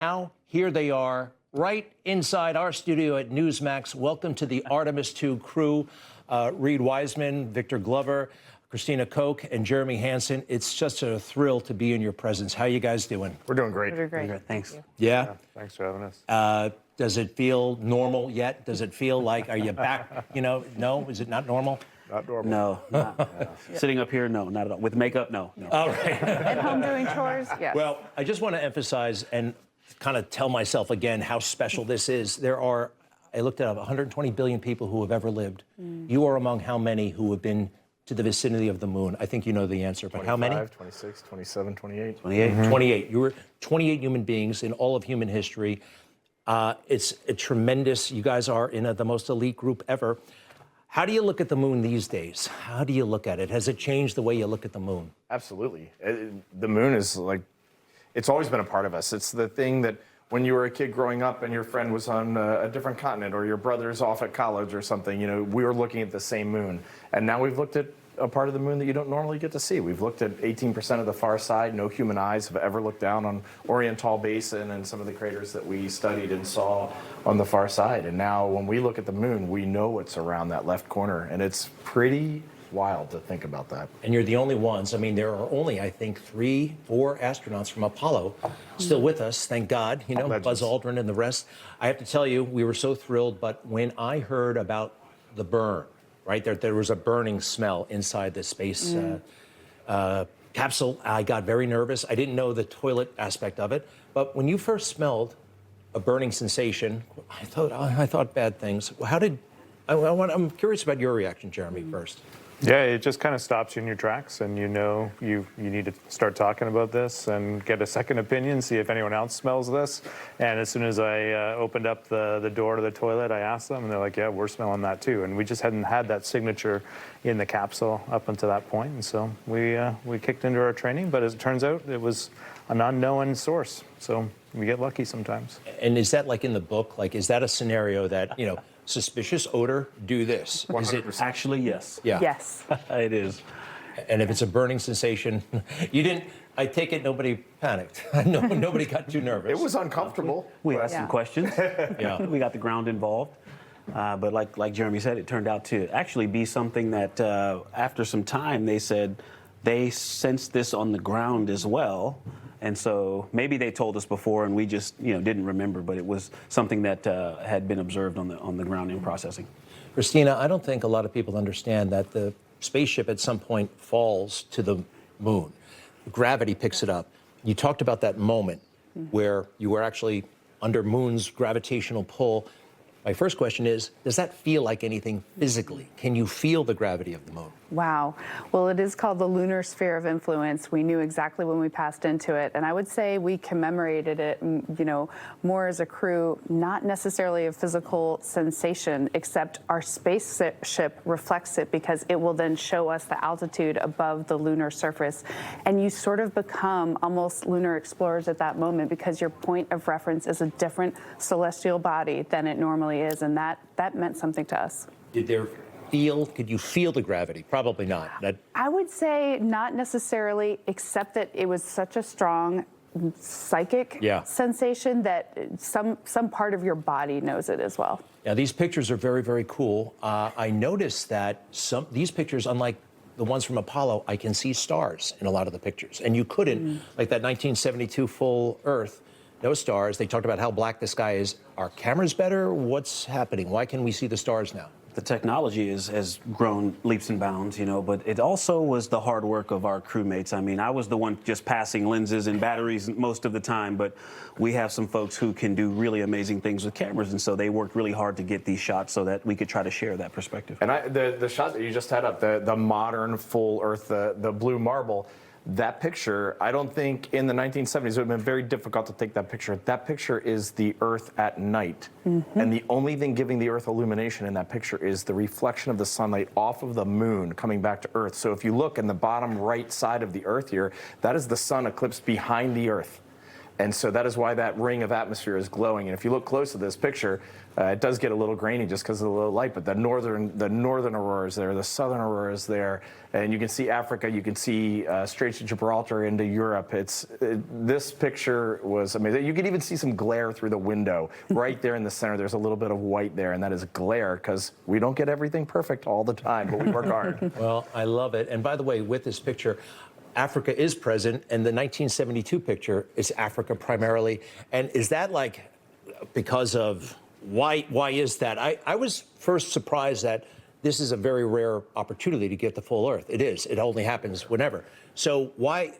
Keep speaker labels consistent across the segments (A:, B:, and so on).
A: Now, here they are, right inside our studio at Newsmax. Welcome to the Artemis II crew. Reid Wiseman, Victor Glover, Christina Koch, and Jeremy Hansen. It's just a thrill to be in your presence. How you guys doing?
B: We're doing great.
C: We're doing great.
D: Thanks.
A: Yeah?
B: Thanks for having us.
A: Does it feel normal yet? Does it feel like, are you back? You know, no? Is it not normal?
B: Not normal.
D: No, not, sitting up here, no, not at all. With makeup, no.
A: All right.
C: At home doing chores, yes.
A: Well, I just want to emphasize and kind of tell myself again how special this is. There are, I looked at 120 billion people who have ever lived. You are among how many who have been to the vicinity of the moon? I think you know the answer, but how many?
B: 26, 27, 28.
D: 28.
A: 28. You were 28 human beings in all of human history. It's a tremendous, you guys are in the most elite group ever. How do you look at the moon these days? How do you look at it? Has it changed the way you look at the moon?
B: Absolutely. The moon is like, it's always been a part of us. It's the thing that when you were a kid growing up and your friend was on a different continent or your brother's off at college or something, you know, we were looking at the same moon. And now we've looked at a part of the moon that you don't normally get to see. We've looked at 18% of the far side. No human eyes have ever looked down on Oriental Basin and some of the craters that we studied and saw on the far side. And now when we look at the moon, we know what's around that left corner. And it's pretty wild to think about that.
A: And you're the only ones. I mean, there are only, I think, 3, 4 astronauts from Apollo still with us, thank God, you know,
B: Legends.
A: Buzz Aldrin and the rest. I have to tell you, we were so thrilled, but when I heard about the burn, right, there was a burning smell inside the space capsule, I got very nervous. I didn't know the toilet aspect of it, but when you first smelled a burning sensation, I thought bad things. I'm curious about your reaction, Jeremy, first.
E: Yeah, it just kind of stops you in your tracks, and you know you need to start talking about this and get a second opinion, see if anyone else smells this. And as soon as I opened up the door to the toilet, I asked them, and they're like, yeah, we're smelling that too. And we just hadn't had that signature in the capsule up until that point. And so we kicked into our training, but as it turns out, it was an unknown source. So we get lucky sometimes.
A: And is that like in the book? Like, is that a scenario that, you know, suspicious odor, do this? Is it?
D: Actually, yes.
A: Yeah.
C: Yes.
D: It is.
A: And if it's a burning sensation, you didn't, I take it nobody panicked. No, nobody got too nervous.
B: It was uncomfortable.
D: We asked some questions.
A: Yeah.
D: We got the ground involved. But like Jeremy said, it turned out to actually be something that after some time, they said they sensed this on the ground as well. And so maybe they told us before and we just didn't remember, but it was something that had been observed on the ground in processing.
A: Christina, I don't think a lot of people understand that the spaceship at some point falls to the moon. Gravity picks it up. You talked about that moment where you were actually under moon's gravitational pull. My first question is, does that feel like anything physically? Can you feel the gravity of the moon?
C: Wow. Well, it is called the lunar sphere of influence. We knew exactly when we passed into it. And I would say we commemorated it, more as a crew, not necessarily a physical sensation, except our spaceship reflects it because it will then show us the altitude above the lunar surface. And you sort of become almost lunar explorers at that moment because your point of reference is a different celestial body than it normally is. And that meant something to us.
A: Could you feel the gravity? Probably not.
C: I would say not necessarily, except that it was such a strong psychic sensation that some part of your body knows it as well.
A: Now, these pictures are very, very cool. I noticed that these pictures, unlike the ones from Apollo, I can see stars in a lot of the pictures. And you couldn't, like that 1972 full Earth, no stars. They talked about how black the sky is. Are cameras better? What's happening? Why can we see the stars now?
D: The technology has grown leaps and bounds, but it also was the hard work of our crewmates. I mean, I was the one just passing lenses and batteries most of the time, but we have some folks who can do really amazing things with cameras, and so they worked really hard to get these shots so that we could try to share that perspective.
B: And the shot that you just had up, the modern full Earth, the blue marble, that picture, I don't think in the 1970s it would have been very difficult to take that picture. That picture is the Earth at night. And the only thing giving the Earth illumination in that picture is the reflection of the sunlight off of the moon coming back to Earth. So if you look in the bottom right side of the Earth here, that is the sun eclipse behind the Earth. And so that is why that ring of atmosphere is glowing. And if you look close at this picture, it does get a little grainy just because of the low light, but the northern aurora is there, the southern aurora is there, and you can see Africa, you can see Straits of Gibraltar into Europe. This picture was amazing. You can even see some glare through the window. Right there in the center, there's a little bit of white there, and that is glare because we don't get everything perfect all the time, but we work hard.
A: Well, I love it. And by the way, with this picture, Africa is present, and the 1972 picture is Africa primarily. And is that like because of why is that? I was first surprised that this is a very rare opportunity to get the full Earth. It is. It only happens whenever. So why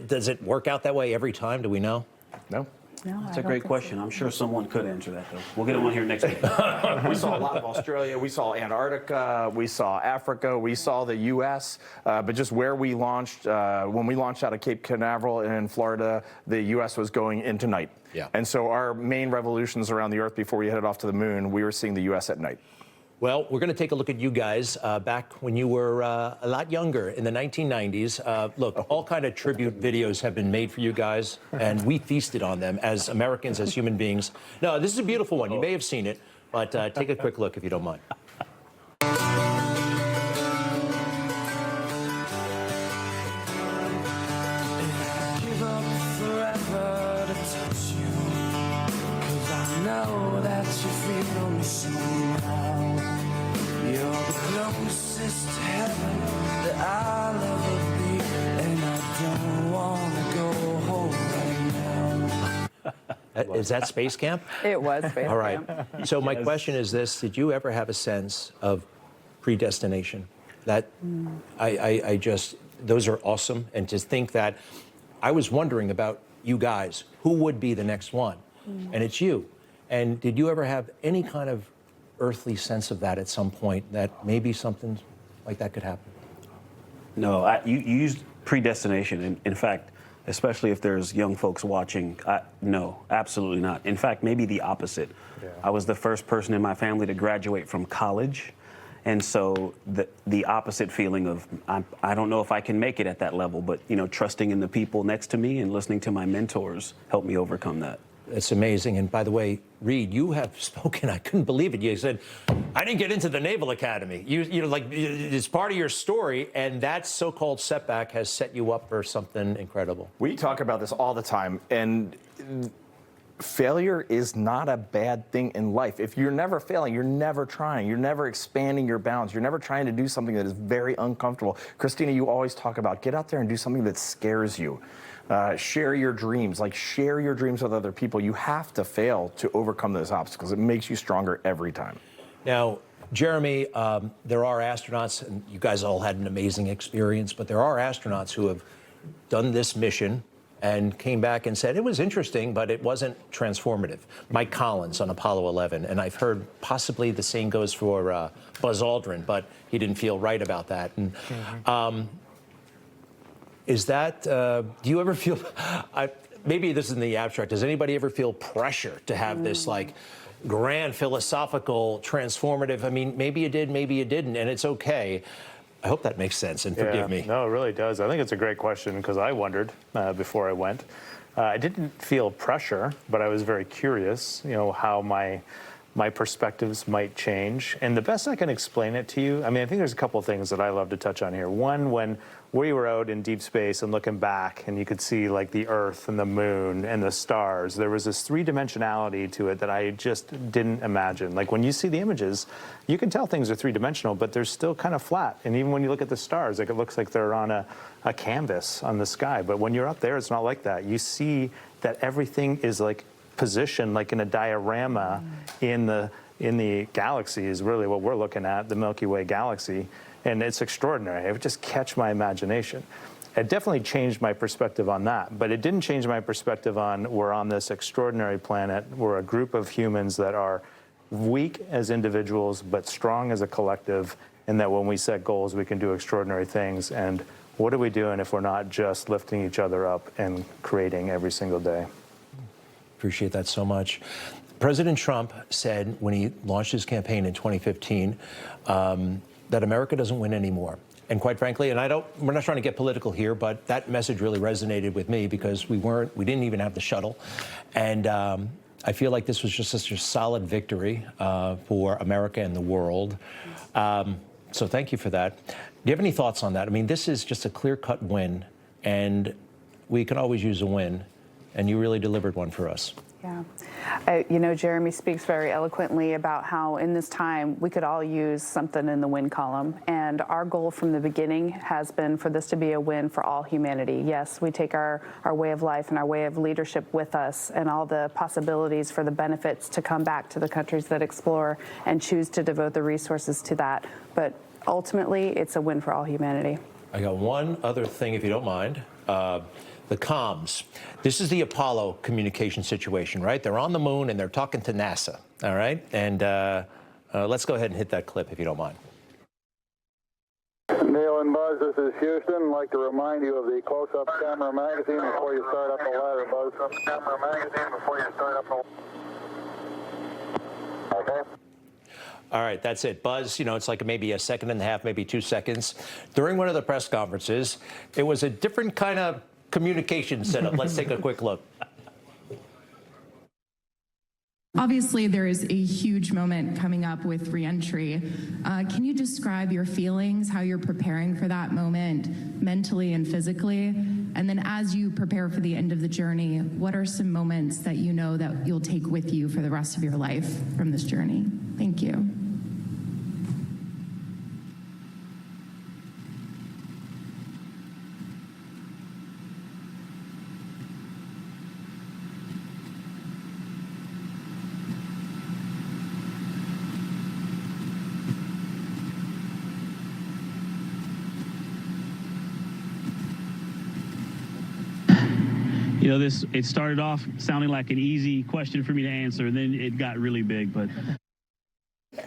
A: does it work out that way every time? Do we know?
B: No.
C: No,
D: That's
C: I
D: a
C: don't
D: great
C: think
D: question.
C: so.
D: I'm sure someone could answer that, though. We'll get him on here next week.
B: We saw a lot of Australia, we saw Antarctica, we saw Africa, we saw the U.S., but just where we launched, when we launched out of Cape Canaveral in Florida, the U.S. was going into night.
A: Yeah.
B: And so our main revolutions around the Earth before we headed off to the moon, we were seeing the U.S. at night.
A: Well, we're going to take a look at you guys back when you were a lot younger in the 1990s. Look, all kind of tribute videos have been made for you guys, and we feasted on them as Americans, as human beings. No, this is a beautiful one. You may have seen it, but take a quick look if you don't mind.
F: Give up forever to touch you, 'cause I know that you feel me somehow. You're the closest to heaven that I'll ever be, and I don't wanna go home right now.
A: Is that Space Camp?
C: It was Space
A: All right.
C: Camp.
A: So my question is this: did you ever have a sense of predestination? That I just, those are awesome, and to think that I was wondering about you guys, who would be the next one, and it's you. And did you ever have any kind of earthly sense of that at some point, that maybe something like that could happen?
D: No, you used predestination. In fact, especially if there's young folks watching, no, absolutely not. In fact, maybe the opposite.
E: Yeah.
D: I was the first person in my family to graduate from college. And so the opposite feeling of, I don't know if I can make it at that level, but trusting in the people next to me and listening to my mentors helped me overcome that.
A: It's amazing. And by the way, Reid, you have spoken. I couldn't believe it. You said, I didn't get into the Naval Academy. You know, like, it's part of your story, and that so-called setback has set you up for something incredible.
B: We talk about this all the time, and failure is not a bad thing in life. If you're never failing, you're never trying, you're never expanding your bounds, you're never trying to do something that is very uncomfortable. Christina, you always talk about get out there and do something that scares you. Share your dreams, share your dreams with other people. You have to fail to overcome those obstacles. It makes you stronger every time.
A: Now, Jeremy, there are astronauts, and you guys all had an amazing experience, but there are astronauts who have done this mission and came back and said it was interesting, but it wasn't transformative. Mike Collins on Apollo 11, and I've heard possibly the same goes for Buzz Aldrin, but he didn't feel right about that. And is that, do you ever feel, maybe this is in the abstract, does anybody ever feel pressure to have this grand philosophical transformative, I mean, maybe you did, maybe you didn't, and it's okay. I hope that makes sense, and forgive me.
E: No, it really does. I think it's a great question because I wondered before I went. I didn't feel pressure, but I was very curious, how my perspectives might change. And the best I can explain it to you, I mean, I think there's a couple of things that I love to touch on here. One, when we were out in deep space and looking back and you could see the Earth and the moon and the stars, there was this three-dimensionality to it that I just didn't imagine. When you see the images, you can tell things are three-dimensional, but they're still kind of flat. And even when you look at the stars, it looks like they're on a canvas on the sky. But when you're up there, it's not like that. You see that everything is positioned in a diorama in the galaxy is really what we're looking at, the Milky Way galaxy, and it's extraordinary. It would just catch my imagination. It definitely changed my perspective on that, but it didn't change my perspective on we're on this extraordinary planet. We're a group of humans that are weak as individuals but strong as a collective, and that when we set goals we can do extraordinary things. And what are we doing if we're not just lifting each other up and creating every single day?
A: Appreciate that so much. President Trump said when he launched his campaign in 2015 that America doesn't win anymore. And quite frankly, and we're not trying to get political here, but that message really resonated with me because we didn't even have the shuttle. And I feel like this was just such a solid victory for America and the world. So thank you for that. Do you have any thoughts on that? I mean, this is just a clear-cut win, and we can always use a win, and you really delivered one for us.
C: Yeah. Jeremy speaks very eloquently about how in this time we could all use something in the win column. And our goal from the beginning has been for this to be a win for all humanity. Yes, we take our way of life and our way of leadership with us and all the possibilities for the benefits to come back to the countries that explore and choose to devote the resources to that. But ultimately, it's a win for all humanity.
A: I got one other thing, if you don't mind. The comms. This is the Apollo communication situation, right? They're on the moon and they're talking to NASA, all right? And let's go ahead and hit that clip if you don't mind.
G: Neil and Buzz, this is Houston. I'd like to remind you of the close-up camera magazine before you start up the ladder, Buzz. Close-up camera magazine before you start up the... Okay.
A: All right, that's it. Buzz, it's like maybe a second and a half, maybe 2 seconds. During one of the press conferences, it was a different kind of communication setup. Let's take a quick look.
H: Obviously, there is a huge moment coming up with reentry. Can you describe your feelings, how you're preparing for that moment mentally and physically? And then as you prepare for the end of the journey, what are some moments that you know that you'll take with you for the rest of your life from this journey? Thank you.
I: It started off sounding like an easy question for me to answer, and then it got really big, but.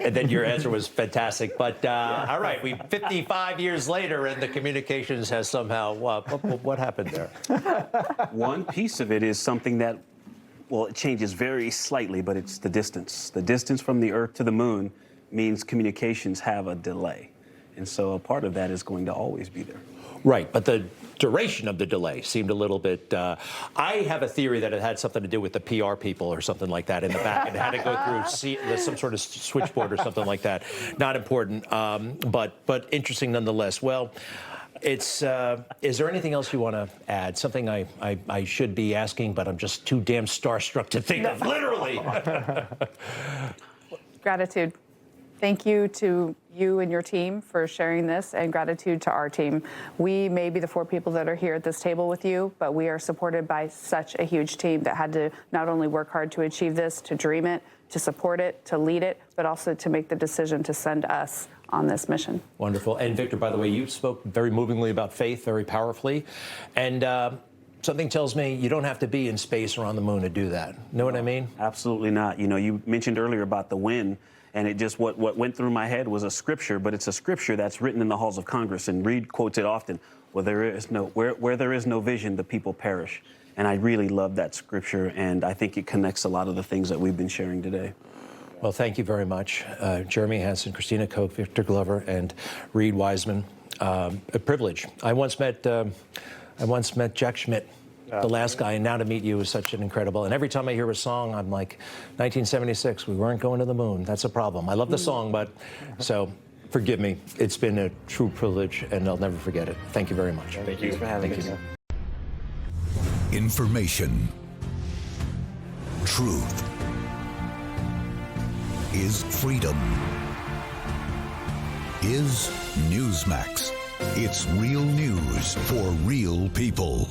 A: And then your answer was fantastic. But all right, 55 years later, and the communications has somehow, what happened there?
D: One piece of it is something that, it changes very slightly, but it's the distance. The distance from the Earth to the moon means communications have a delay. And so a part of that is going to always be there.
A: Right, but the duration of the delay seemed a little bit... I have a theory that it had something to do with the PR people or something like that in the back. It had to go through some sort of switchboard or something like that. Not important, but interesting nonetheless. Well, is there anything else you want to add? Something I should be asking, but I'm just too damn starstruck to think of, literally.
C: Gratitude. Thank you to you and your team for sharing this, and gratitude to our team. We may be the 4 people that are here at this table with you, but we are supported by such a huge team that had to not only work hard to achieve this, to dream it, to support it, to lead it, but also to make the decision to send us on this mission.
A: Wonderful. And Victor, by the way, you spoke very movingly about faith, very powerfully. And something tells me you don't have to be in space or on the moon to do that. Know what I mean?
D: Absolutely not. You mentioned earlier about the win. And it just, what went through my head was a scripture, but it's a scripture that's written in the halls of Congress. And Reid quotes it often, where there is no vision, the people perish. And I really love that scripture, and I think it connects a lot of the things that we've been sharing today.
A: Well, thank you very much. Jeremy Hansen, Christina Koch, Victor Glover, and Reid Wiseman. A privilege. I once met Jack Schmidt, the last guy, and now to meet you is such an incredible. And every time I hear a song, I'm like, 1976, we weren't going to the moon. That's a problem. I love the song, but so forgive me. It's been a true privilege, and I'll never forget it. Thank you very much.
D: Thank you for having us.
J: Information. Truth is freedom. Is Newsmax. It's real news for real people.